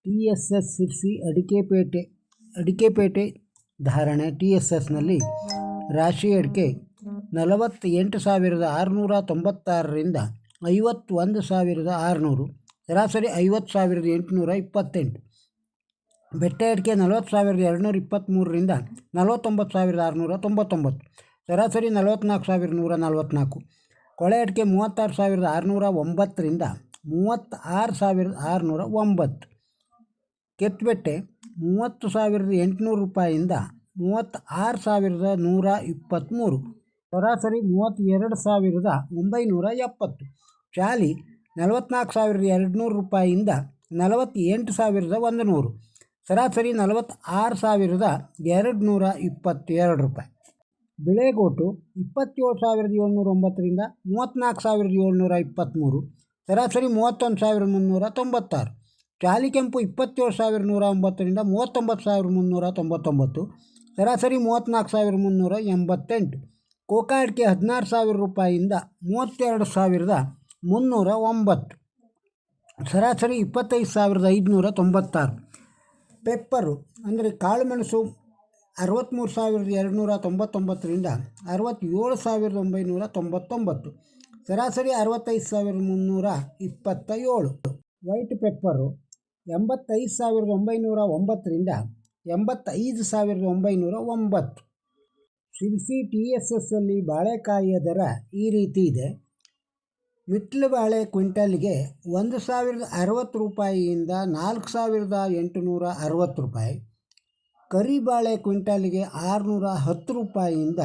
TSS Sirsi ಅಡಿಕೆಪೇಟೆ ಧಾರಣೆ TSSನಲ್ಲಿ ರಾಶಿ ಅಡಿಕೆ 48,696ರಿಂದ 51,600, ಸರಾಸರಿ 50,828. ಬೆಟ್ಟೆ ಅಡಿಕೆ 40,223ರಿಂದ 49,699, ಸರಾಸರಿ 44,144. ಕೊಳೆ ಅಡಿಕೆ 36,609ರಿಂದ 36,609. ಕೆತ್ತುಬೆಟ್ಟೆ 30,800 ರೂಪಾಯಿಯಿಂದ 36,123, ಸರಾಸರಿ 32,970. ಚಾಲಿ 44,200 ರೂಪಾಯಿಯಿಂದ 48,100, ಸರಾಸರಿ 46,222 ರೂಪಾಯಿ. ಬಿಳೆಗೋಟು 27,709ರಿಂದ 34,723, ಸರಾಸರಿ 31,396. ಚಾಲಿ ಕೆಂಪು 27,109ರಿಂದ 39,399, ಸರಾಸರಿ 34,388. ಕೋಕಾ ಅಡಿಕೆ 16,000 ರೂಪಾಯಿಯಿಂದ 32,309, ಸರಾಸರಿ 25,596. ಪೆಪ್ಪರು ಅಂದರೆ ಕಾಳುಮೆಣಸು 63,299ರಿಂದ 67,999, ಸರಾಸರಿ 65,327. ವೈಟ್ ಪೆಪ್ಪರು 85,909ರಿಂದ 85,909. ಸಿರ್ಸಿ TSSಲ್ಲಿ ಬಾಳೆಕಾಯಿಯ ದರ ಈ ರೀತಿ ಇದೆ. ಮಿಟ್ಲು ಬಾಳೆ ಕ್ವಿಂಟಲ್ಗೆ 1,060 ರೂಪಾಯಿಯಿಂದ 4,860 ರೂಪಾಯಿ. ಕರಿಬಾಳೆ ಕ್ವಿಂಟಲ್ಗೆ 610 ರೂಪಾಯಿಯಿಂದ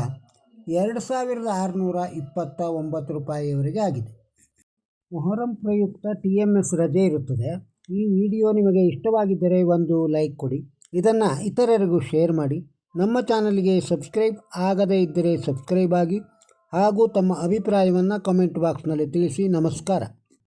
2,629 ರೂಪಾಯಿಯವರೆಗೆ ಆಗಿದೆ. ಮೊಹರಂ ಪ್ರಯುಕ್ತ TMS ರಜೆ ಇರುತ್ತದೆ. ಈ ವಿಡಿಯೋ ನಿಮಗೆ ಇಷ್ಟವಾಗಿದ್ದರೆ ಒಂದು ಲೈಕ್ ಕೊಡಿ, ಇದನ್ನು ಇತರರಿಗೂ ಶೇರ್ ಮಾಡಿ. ನಮ್ಮ ಚಾನಲ್ಗೆ ಸಬ್ಸ್ಕ್ರೈಬ್ ಆಗದೇ ಇದ್ದರೆ ಸಬ್ಸ್ಕ್ರೈಬ್ ಆಗಿ ಹಾಗೂ ತಮ್ಮ ಅಭಿಪ್ರಾಯವನ್ನು ಕಮೆಂಟ್ ಬಾಕ್ಸ್ನಲ್ಲಿ ತಿಳಿಸಿ. ನಮಸ್ಕಾರ.